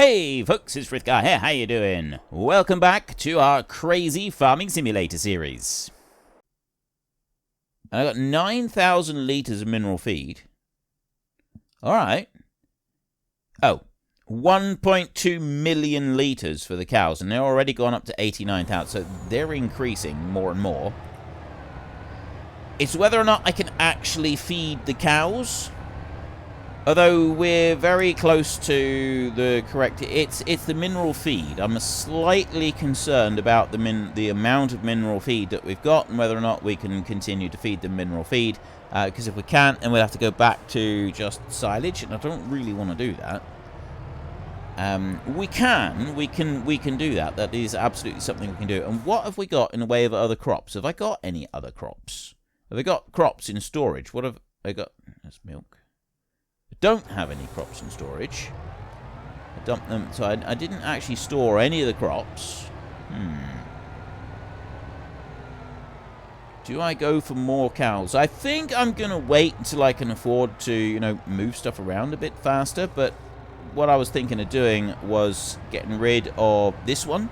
Hey folks, it's Frithgar here, how you doing? Welcome back to our crazy farming simulator series. I got 9,000 litres of mineral feed. Alright. Oh, 1.2 million litres for the cows, and they're already gone up to 89,000, so they're increasing more and more. It's whether or not I can actually feed the cows. Although we're very close to the correct... It's the mineral feed. I'm slightly concerned about the amount of mineral feed that we've got and whether or not we can continue to feed them mineral feed. Because if we can't, then we'll have to go back to just silage, and I don't really want to do that. We can do that. That is absolutely something we can do. And what have we got in the way of other crops? Have I got any other crops? Have I got crops in storage? What have I got? That's milk. Don't have any crops in storage. I dumped them, so I didn't actually store any of the crops. Do I go for more cows? I think I'm gonna wait until I can afford to, you know, move stuff around a bit faster, but what I was thinking of doing was getting rid of this one.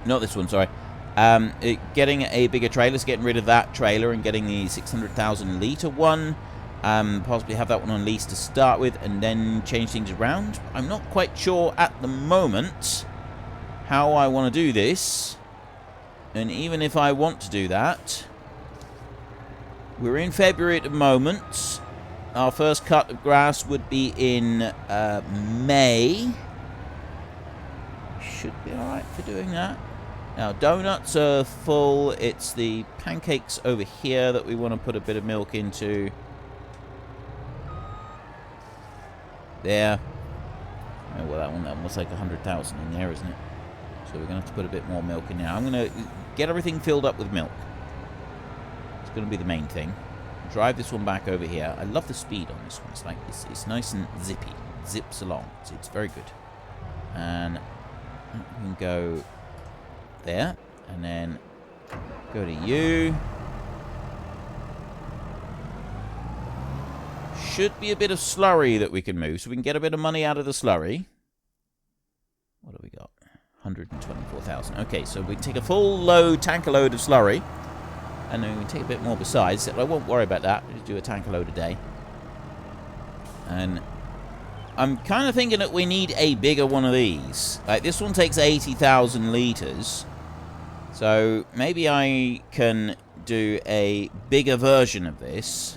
Not this one, sorry. Getting a bigger trailer, so getting rid of that trailer and getting the 600,000 litre one. Possibly have that one on lease to start with and then change things around. I'm not quite sure at the moment how I want to do this. And even if I want to do that, we're in February at the moment. Our first cut of grass would be in May. Should be alright for doing that. Now, donuts are full. It's the pancakes over here that we want to put a bit of milk into. There. Oh, well, that one was like 100,000 in there, isn't it? So we're going to have to put a bit more milk in there. I'm going to get everything filled up with milk. It's going to be the main thing. Drive this one back over here. I love the speed on this one. It's like it's nice and zippy. Zips along. It's very good. And we can go there. And then go to you. Should be a bit of slurry that we can move, so we can get a bit of money out of the slurry. What have we got? 124,000. Okay, so we take a full load, tanker load of slurry, and then we can take a bit more besides. I won't worry about that. We'll just do a tanker load a day. And I'm kind of thinking that we need a bigger one of these. Like, this one takes 80,000 litres. So maybe I can do a bigger version of this.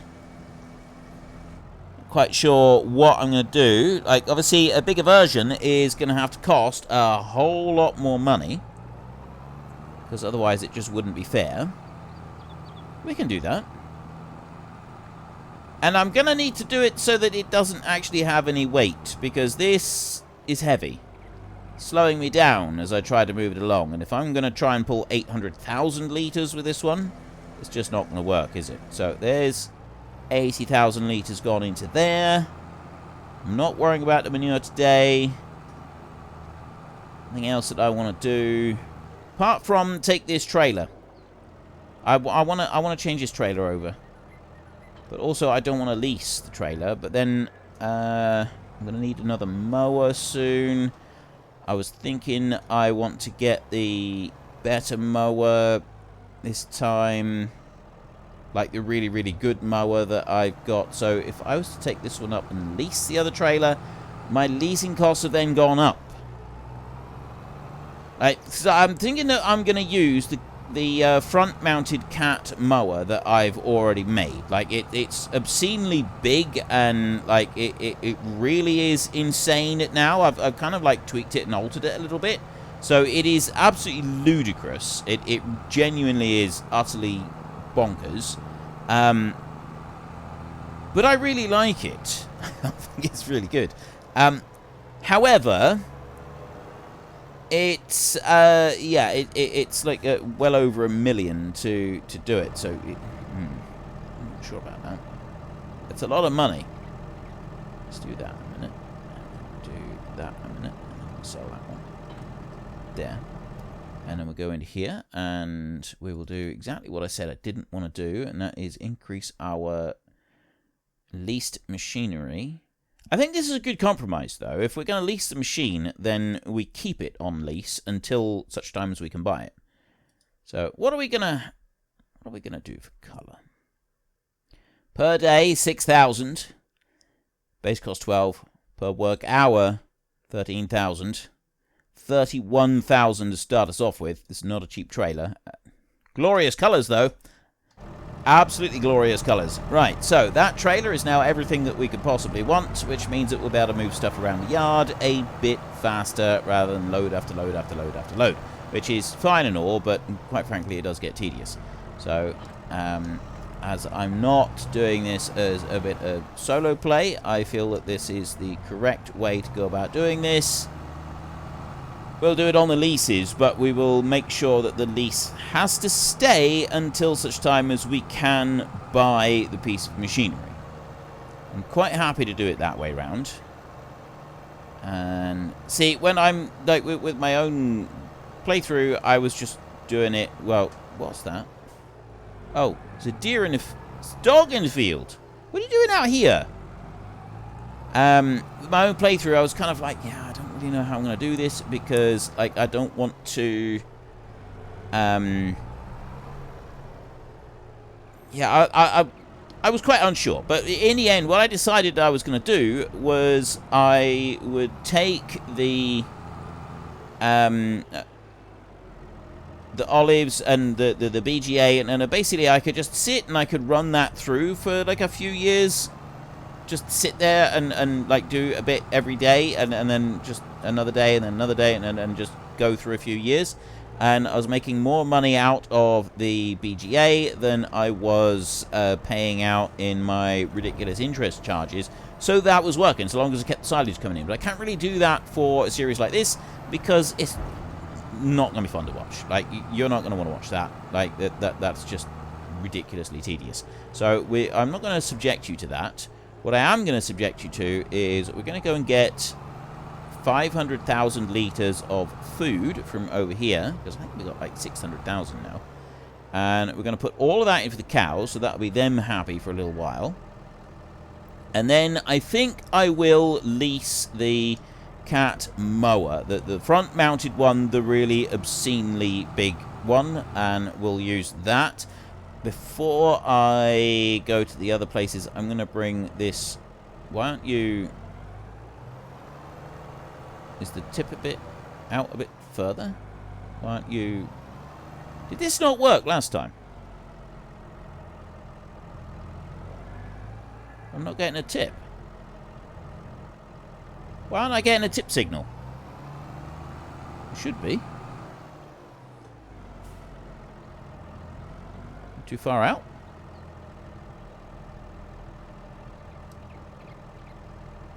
Quite sure what I'm going to do. Like, obviously a bigger version is going to have to cost a whole lot more money, because otherwise it just wouldn't be fair. We can do that, and I'm going to need to do it so that it doesn't actually have any weight, because this is heavy, slowing me down as I try to move it along. And if I'm going to try and pull 800,000 litres with this one, it's just not going to work, is it? So there's 80,000 litres gone into there. I'm not worrying about the manure today. Anything else that I want to do? Apart from take this trailer. I want to change this trailer over. But also I don't want to lease the trailer. But then I'm going to need another mower soon. I was thinking I want to get the better mower this time. Like the really, really good mower that I've got. So if I was to take this one up and lease the other trailer, my leasing costs have then gone up. Right, so I'm thinking that I'm going to use the front-mounted cat mower that I've already made. Like, it's obscenely big, and like it really is insane now. I've kind of like tweaked it and altered it a little bit. So it is absolutely ludicrous. It genuinely is utterly bonkers. But I really like it. I think it's really good. However, it's yeah, it's like well over $1 million to do it. So I'm not sure about that. It's a lot of money. Let's do that in a minute. Do that in a minute. And then we'll sell that one. There. And then we'll go into here, and we will do exactly what I said I didn't want to do, and that is increase our leased machinery. I think this is a good compromise, though. If we're going to lease the machine, then we keep it on lease until such time as we can buy it. So what are we gonna do for colour? Per day, 6,000. Base cost 12. Per work hour, 13,000. 31,000 to start us off with. This is not a cheap trailer. Glorious colours, though. Absolutely glorious colours. Right, so that trailer is now everything that we could possibly want, which means that we'll be able to move stuff around the yard a bit faster rather than load after load after load after load, which is fine and all, but quite frankly, it does get tedious. So, as I'm not doing this as a bit of solo play, I feel that this is the correct way to go about doing this. We'll do it on the leases, but we will make sure that the lease has to stay until such time as we can buy the piece of machinery. I'm quite happy to do it that way round. And see, when I'm like with my own playthrough, I was just doing it. Well, what's that? Oh, it's a deer in it's a dog in the field. What are you doing out here? With my own playthrough, I was kind of like, yeah, I don't really know how I'm going to do this because, like, I don't want to. Yeah, I was quite unsure, but in the end, what I decided I was going to do was I would take the olives and the BGA, and basically I could just sit and I could run that through for like a few years. Just sit there and like do a bit every day, and then just another day and then another day, and just go through a few years. And I was making more money out of the BGA than I was paying out in my ridiculous interest charges. So that was working, so long as I kept the silage coming in. But I can't really do that for a series like this because it's not going to be fun to watch. Like, you're not going to want to watch that. Like, that's just ridiculously tedious. So I'm not going to subject you to that. What I am going to subject you to is we're going to go and get 500,000 litres of food from over here, because I think we've got like 600,000 now. And we're going to put all of that in for the cows, so that'll be them happy for a little while. And then I think I will lease the cat mower, the front-mounted one, the really obscenely big one, and we'll use that. Before I go to the other places, I'm going to bring this. Why don't you... Is the tip a bit out a bit further? Why don't you... Did this not work last time? I'm not getting a tip. Why aren't I getting a tip signal? It should be. Too far out?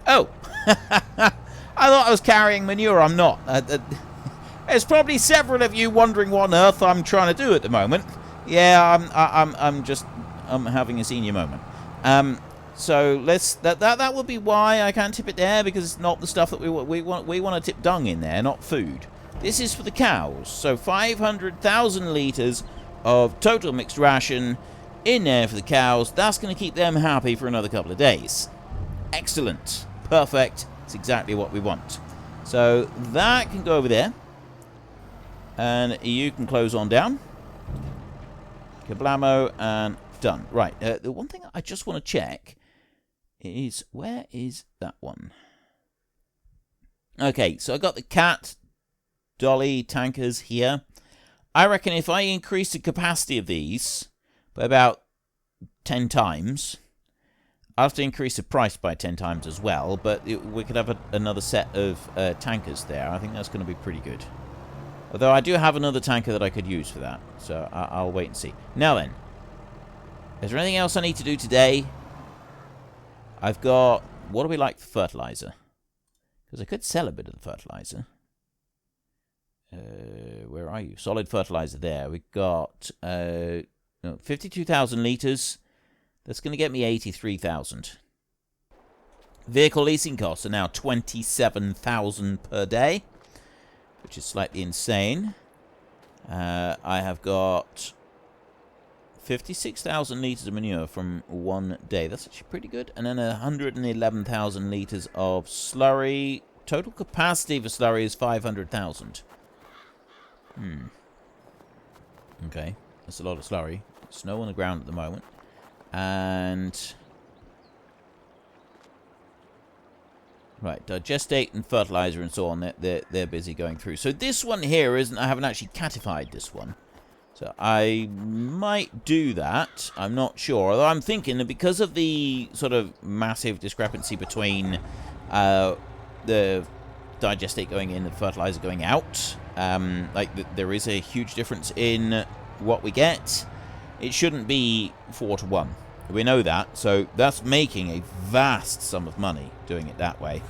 Oh! I thought I was carrying manure. I'm not. There's probably several of you wondering what on earth I'm trying to do at the moment. Yeah, I'm having a senior moment. So that will be why I can't tip it there, because it's not the stuff that we want. We want to tip dung in there, not food. This is for the cows. So 500,000 litres of total mixed ration in there for the cows. That's going to keep them happy for another couple of days. Excellent. Perfect. It's exactly what we want. So that can go over there. And you can close on down. Kablamo, and done. Right. The one thing I just want to check is, where is that one? Okay, so I got the cat, dolly, tankers here. I reckon if I increase the capacity of these by about 10 times, I'll have to increase the price by 10 times as well, but we could have another set of tankers there. I think that's going to be pretty good. Although I do have another tanker that I could use for that, so I'll wait and see. Now then, is there anything else I need to do today? I've got... What do we like for fertilizer? Because I could sell a bit of the fertilizer. Where are you? Solid fertilizer there. We've got 52,000 litres. That's going to get me 83,000. Vehicle leasing costs are now 27,000 per day, which is slightly insane. I have got 56,000 litres of manure from one day. That's actually pretty good. And then 111,000 litres of slurry. Total capacity for slurry is 500,000. Okay, that's a lot of slurry. Snow on the ground at the moment. And... right, digestate and fertilizer and so on, they're busy going through. So this one here isn't... I haven't actually catified this one. So I might do that. I'm not sure. Although I'm thinking that because of the sort of massive discrepancy between the digestate going in and the fertilizer going out, there is a huge difference in what we get. It shouldn't be 4 to 1. We know that, so that's making a vast sum of money doing it that way.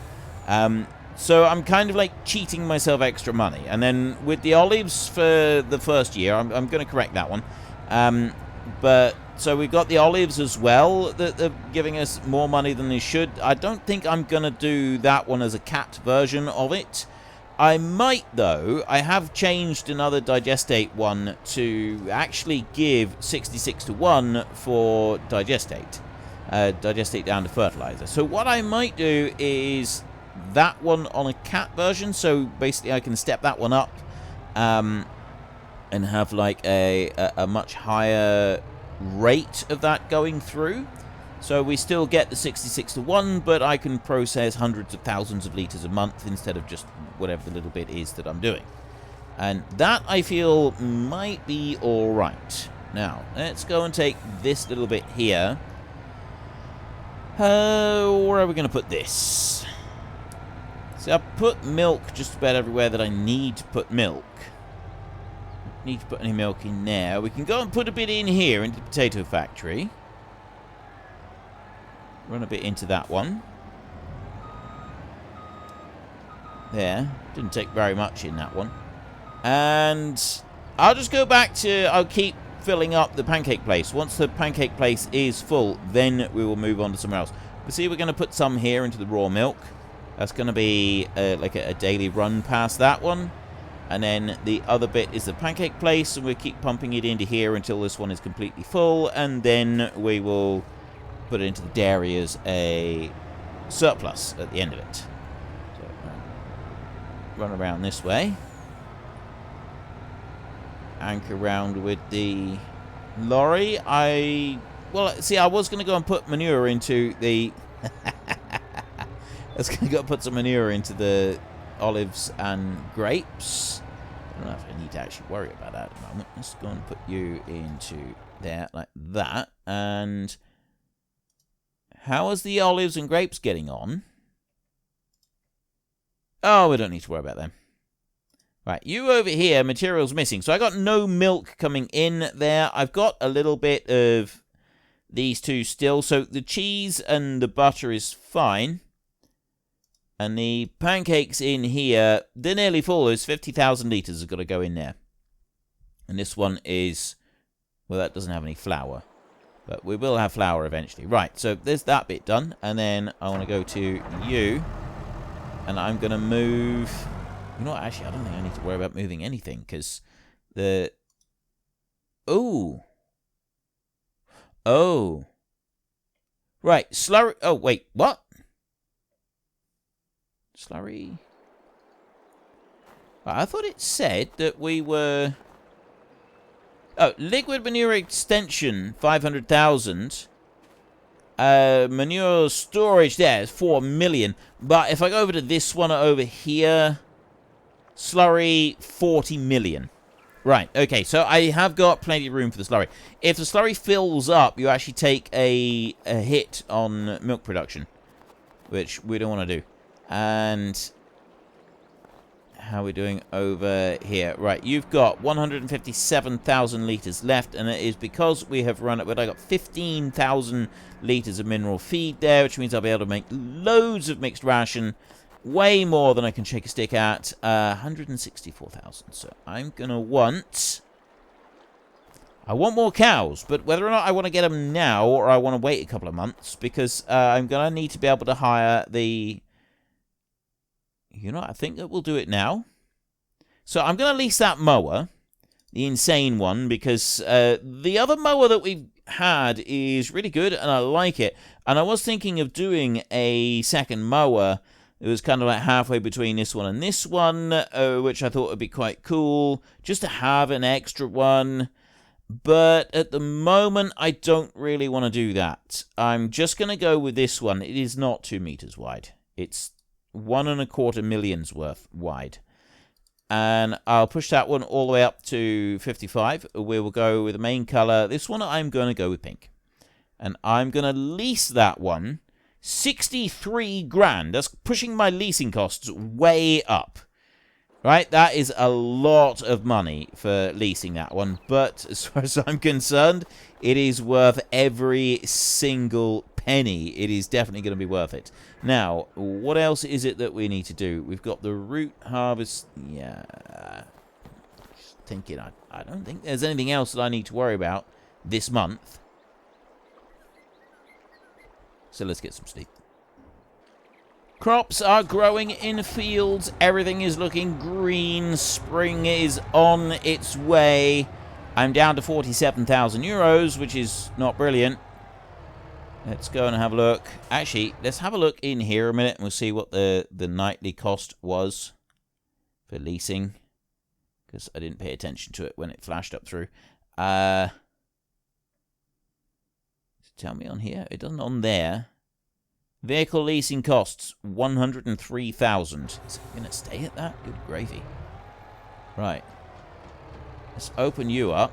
So I'm kind of like cheating myself extra money. And then with the olives for the first year, I'm going to correct that one. But so we've got the olives as well that are giving us more money than they should. I don't think I'm going to do that one as a cat version of it. I might, though. I have changed another digestate one to actually give 66 to 1 for digestate. Digestate down to fertilizer. So what I might do is that one on a cat version. So basically I can step that one up and have like a much higher rate of that going through. So we still get the 66 to 1, but I can process hundreds of thousands of litres a month instead of just whatever the little bit is that I'm doing. And that, I feel, might be alright. Now, let's go and take this little bit here. Where are we going to put this? See, I put milk just about everywhere that I need to put milk. Need to put any milk in there. We can go and put a bit in here into the potato factory. Run a bit into that one. There. Didn't take very much in that one. And I'll just go back to... I'll keep filling up the pancake place. Once the pancake place is full, then we will move on to somewhere else. But see, we're going to put some here into the raw milk. That's going to be like a daily run past that one. And then the other bit is the pancake place. And we'll keep pumping it into here until this one is completely full. And then we will... put it into the dairy as a surplus at the end of it. So, run around this way. Anchor around with the lorry. Well, see, I was going to go and put manure into the... I was going to go and put some manure into the olives and grapes. I don't know if I need to actually worry about that at the moment. Let's go and put you into there like that. And... how is the olives and grapes getting on? Oh, we don't need to worry about them. Right, you over here, material's missing. So I got no milk coming in there. I've got a little bit of these two still. So the cheese and the butter is fine. And the pancakes in here, they're nearly full. There's 50,000 litres have got to go in there. And this one is, well, that doesn't have any flour. But we will have flour eventually. Right, so there's that bit done. And then I want to go to you. And I'm going to move... you know what, actually, I don't think I need to worry about moving anything. Because the... oh. Oh. Right, slurry... oh, wait, what? Slurry... I thought it said that we were... oh, liquid manure extension, 500,000. Manure storage there is 4 million. But if I go over to this one over here, slurry, 40 million. Right, okay, so I have got plenty of room for the slurry. If the slurry fills up, you actually take a hit on milk production, which we don't want to do. And... how are we doing over here? Right, you've got 157,000 litres left, and it is because we have run it, but I got 15,000 litres of mineral feed there, which means I'll be able to make loads of mixed ration, way more than I can shake a stick at, 164,000. So I'm going to want... I want more cows, but whether or not I want to get them now, or I want to wait a couple of months, because I'm going to need to be able to hire the... you know, I think that we'll do it now. So I'm going to lease that mower. the insane one, because the other mower that we've had is really good, and I like it. And I was thinking of doing a second mower. It was kind of like halfway between this one and this one, which I thought would be quite cool, just to have an extra one. But at the moment, I don't really want to do that. I'm just going to go with this one. It is not 2 meters wide. It's 1.25 millions worth wide. And I'll push that one all the way up to 55. We will go with the main color. This one, I'm going to go with pink. And I'm going to lease that one. 63 grand. That's pushing my leasing costs way up. Right? That is a lot of money for leasing that one. But as far as I'm concerned, it is worth every single penny. It is definitely going to be worth it. Now, what else is it that we need to do? We've got the root harvest. Yeah. Just thinking, I don't think there's anything else that I need to worry about this month. So let's get some sleep. Crops are growing in fields. Everything is looking green. Spring is on its way. I'm down to 47,000 euros, which is not brilliant. Let's go and have a look. Actually, let's have a look in here a minute and we'll see what the nightly cost was for leasing. Because I didn't pay attention to it when it flashed up through. Tell me on here. It doesn't on there. Vehicle leasing costs 103,000. Is it going to stay at that? Good gravy. Right. Let's open you up.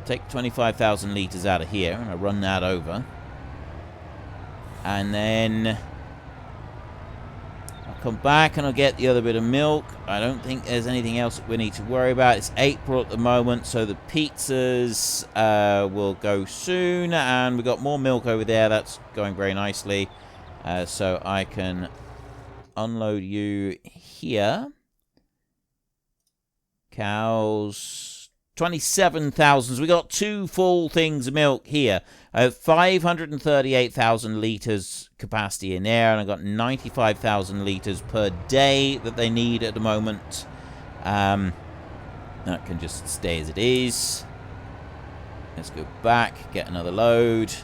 Take 25,000 litres out of here, and I run that over. And then I'll come back and I'll get the other bit of milk. I don't think there's anything else that we need to worry about. It's April at the moment, so the pizzas will go soon. And we've got more milk over there. That's going very nicely. So I can unload you here. Cows, 27,000. So we got 2 full things of milk here. 538,000 litres capacity in there, and I've got 95,000 litres per day that they need at the moment. That can just stay as it is. Let's go back, get another load.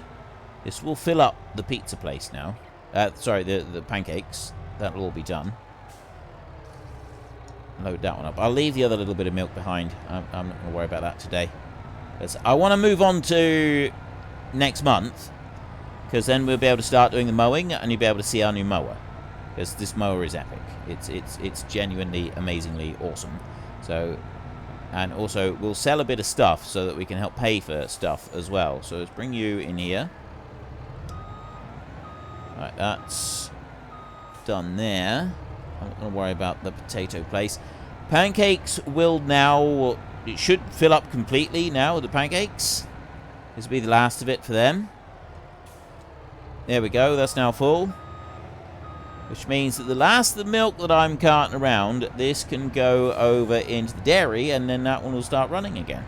This will fill up the pizza place now. Sorry, the pancakes. That'll all be done. Load that one up. I'll leave the other little bit of milk behind. I'm not going to worry about that today. I want to move on to next month, because then we'll be able to start doing the mowing, and you'll be able to see our new mower. Because this mower is epic. It's genuinely, amazingly awesome. So, and also we'll sell a bit of stuff so that we can help pay for stuff as well. So let's bring you in here. Right, that's done there. I'm not going to worry about the potato place. Pancakes will now... It should fill up completely now with the pancakes. This will be the last of it for them. There we go. That's now full. Which means that the last of the milk that I'm carting around, this can go over into the dairy, and then that one will start running again.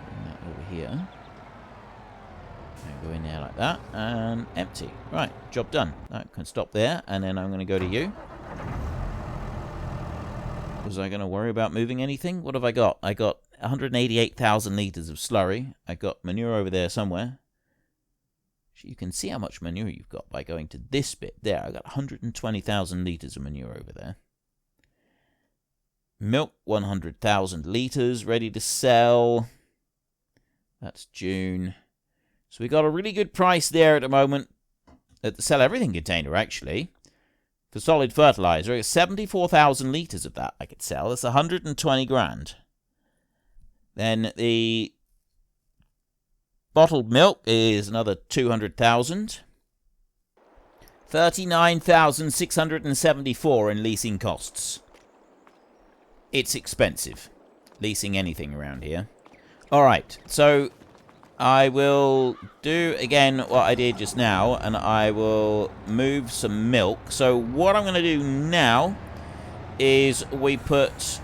Bring that over here. Go in there like that, and empty. Right, job done. That can stop there, and then I'm going to go to you. Was I going to worry about moving anything? What have I got? I got 188,000 litres of slurry. I got manure over there somewhere. You can see how much manure you've got by going to this bit there. I got 120,000 litres of manure over there. Milk, 100,000 litres ready to sell. That's June. So we got a really good price there at the moment at the sell everything container, actually, for solid fertilizer. 74,000 litres of that I could sell. That's 120 grand. Then the bottled milk is another 200,000. 39,674 in leasing costs. It's expensive, leasing anything around here. All right, so I will do, again, what I did just now, and I will move some milk. So what I'm going to do now is we put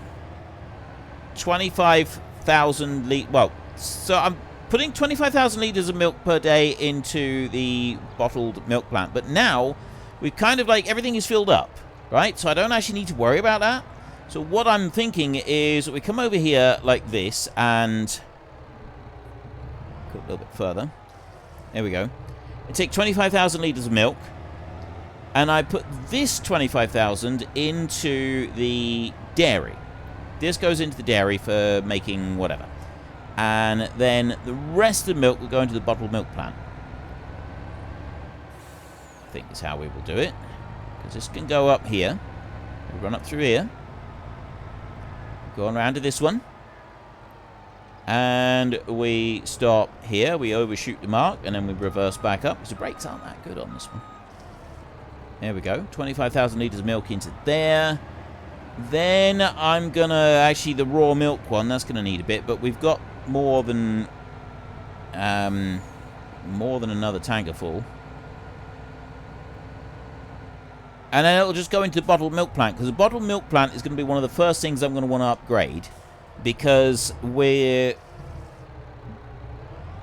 25,000 litres... Well, so I'm putting 25,000 litres of milk per day into the bottled milk plant. But now, we've kind of like, everything is filled up, right? So I don't actually need to worry about that. So what I'm thinking is we come over here like this and go a little bit further. There we go. I take 25,000 litres of milk and I put this 25,000 into the dairy. This goes into the dairy for making whatever. And then the rest of the milk will go into the bottled milk plant. I think is how we will do it. Because this can go up here. We'll run up through here. Go on around to this one. And we stop here. We overshoot the mark. And then we reverse back up. Because the brakes aren't that good on this one. There we go. 25,000 litres of milk into there. Then I'm going to... Actually, the raw milk one, that's going to need a bit. But we've got more than another tanker full. And then it'll just go into the bottled milk plant. Because the bottled milk plant is going to be one of the first things I'm going to want to upgrade. Because we're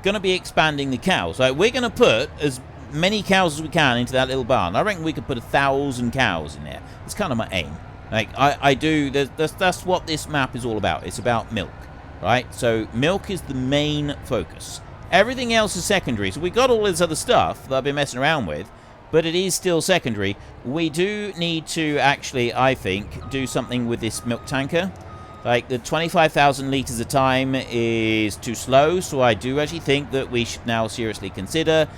going to be expanding the cows. Like, we're going to put as many cows as we can into that little barn. I reckon we could put 1,000 cows in there. It's kind of my aim. Like, I do... That's what this map is all about. It's about milk. Right? So, milk is the main focus. Everything else is secondary. So, we got all this other stuff that I've been messing around with. But it is still secondary. We do need to actually, I think, do something with this milk tanker. Like, the 25,000 litres a time is too slow. So, I do actually think that we should now seriously consider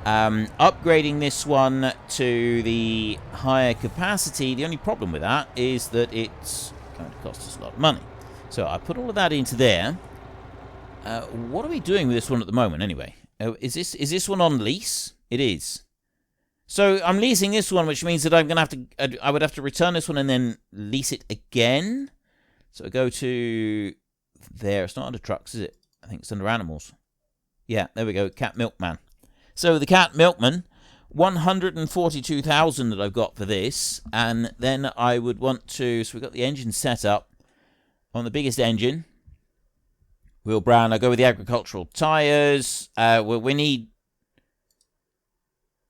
upgrading this one to the higher capacity. The only problem with that is that it's going to cost us a lot of money. So, I put all of that into there. What are we doing with this one at the moment, anyway? Is this one on lease? It is. So I'm leasing this one, which means that I'm going to have to... I would have to return this one and then lease it again. So I go to... There. It's not under trucks, is it? I think it's under animals. Yeah, there we go. Cat Milkman. So the Cat Milkman, 142,000 that I've got for this. And then I would want to... So we've got the engine set up on the biggest engine. Wheel brand. I go with the agricultural tyres. We need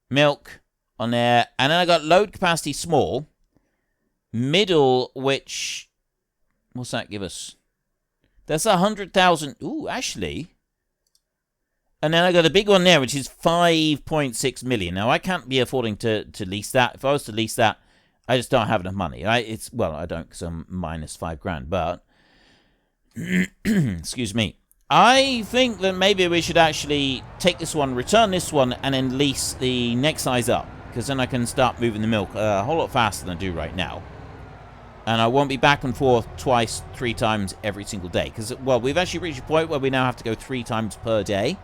milk on there. And then I got load capacity small. Middle, which... What's that give us? That's 100,000. Ooh, actually. And then I got a big one there, which is 5.6 million. Now, I can't be affording to lease that. If I was to lease that, I just don't have enough money. Right? Well, I don't because I'm minus 5 grand. But, excuse me. I think that maybe we should actually take this one, return this one, and then lease the next size up. Because then I can start moving the milk a whole lot faster than I do right now. And I won't be back and forth twice, 3 times every single day. Because, well, we've actually reached a point where we now have to go 3 times per day.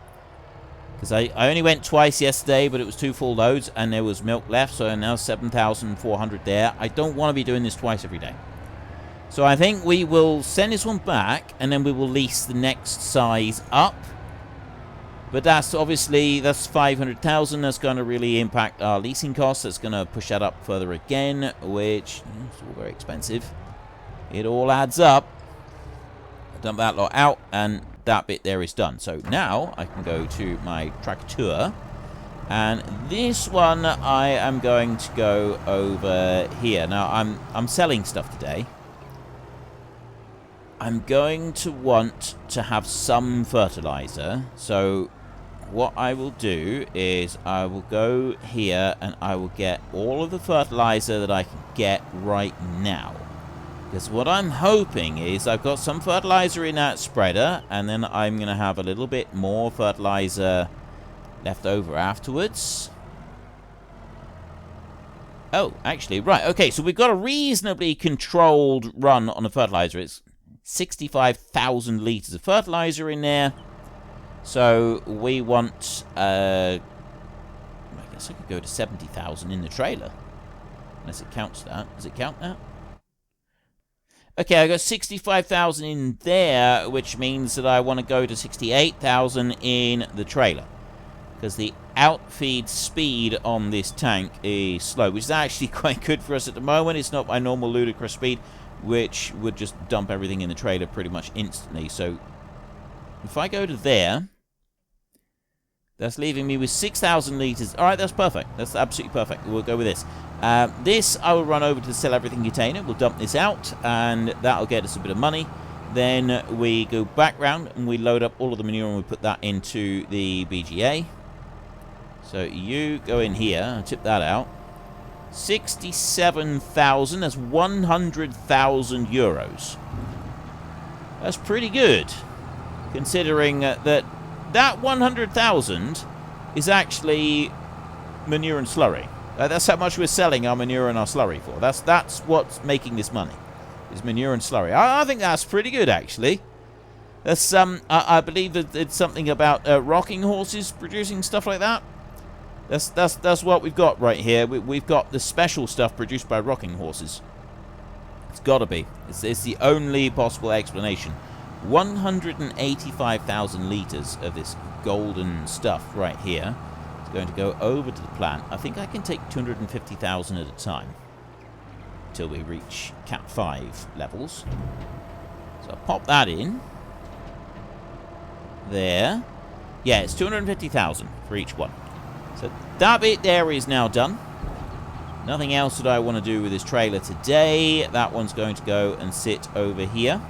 Because I only went twice yesterday, but it was 2 full loads, and there was milk left. So now 7,400 there. I don't want to be doing this twice every day. So I think we will send this one back, and then we will lease the next size up. But that's obviously, that's 500,000. That's going to really impact our leasing costs. That's going to push that up further again, which is all very expensive. It all adds up. I've done that lot out, and that bit there is done. So now I can go to my tractor. And this one I am going to go over here. Now, I'm selling stuff today. I'm going to want to have some fertilizer. So what I will do is I will go here and I will get all of the fertilizer that I can get right now. Because what I'm hoping is I've got some fertilizer in that spreader, and then I'm going to have a little bit more fertilizer left over afterwards. Oh, actually, right. Okay, so we've got a reasonably controlled run on the fertilizer. It's 65,000 litres of fertilizer in there. So we want, I guess I could go to 70,000 in the trailer. Unless it counts that. Does it count that? Okay, I got 65,000 in there, which means that I want to go to 68,000 in the trailer. Because the outfeed speed on this tank is slow, which is actually quite good for us at the moment. It's not my normal ludicrous speed, which would just dump everything in the trailer pretty much instantly. So if I go to there, That's leaving me with 6,000 litres. All right, that's perfect. That's absolutely perfect. We'll go with this. This, I will run over to the sell everything container. We'll dump this out, and that'll get us a bit of money. Then we go back round, and we load up all of the manure, and we put that into the BGA. So you go in here and tip that out. 67,000. That's 100,000 euros. That's pretty good, considering that 100,000 is actually manure and slurry. That's how much we're selling our manure and our slurry for. That's what's making this money, is manure and slurry. I think that's pretty good, actually. That's I believe that it's something about rocking horses producing stuff like that. That's what we've got right here. We've got the special stuff produced by rocking horses. It's got to be. It's the only possible explanation. 185,000 litres of this golden stuff right here. It's going to go over to the plant. I think I can take 250,000 at a time until we reach Cat 5 levels. So I'll pop that in. There. Yeah, it's 250,000 for each one. So that bit there is now done. Nothing else that I want to do with this trailer today. That one's going to go and sit over here.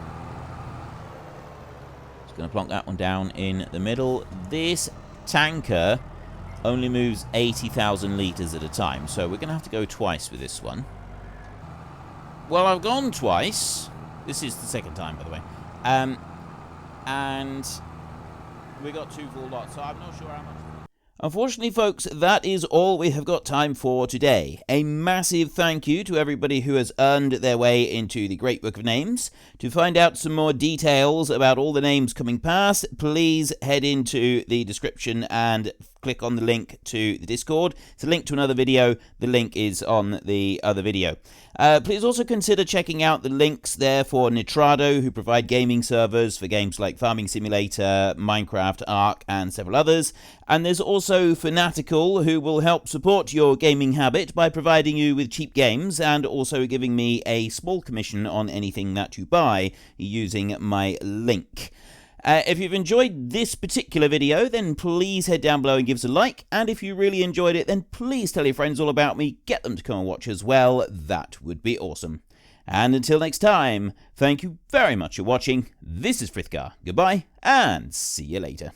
Just going to plonk that one down in the middle. This tanker only moves 80,000 litres at a time, so we're going to have to go twice with this one. Well, I've gone twice. This is the second time, by the way. And we got 2 full lots, so I'm not sure how much. Unfortunately, folks, that is all we have got time for today. A massive thank you to everybody who has earned their way into the Great Book of Names. To find out some more details about all the names coming past, please head into the description and click on the link to the Discord. It's a link to another video. The link is on the other video. Please also consider checking out the links there for Nitrado, who provide gaming servers for games like Farming Simulator, Minecraft, Ark, and several others. And there's also Fanatical, who will help support your gaming habit by providing you with cheap games and also giving me a small commission on anything that you buy using my link. If you've enjoyed this particular video, then please head down below and give us a like. And if you really enjoyed it, then please tell your friends all about me. Get them to come and watch as well. That would be awesome. And until next time, thank you very much for watching. This is Frithgar. Goodbye, and see you later.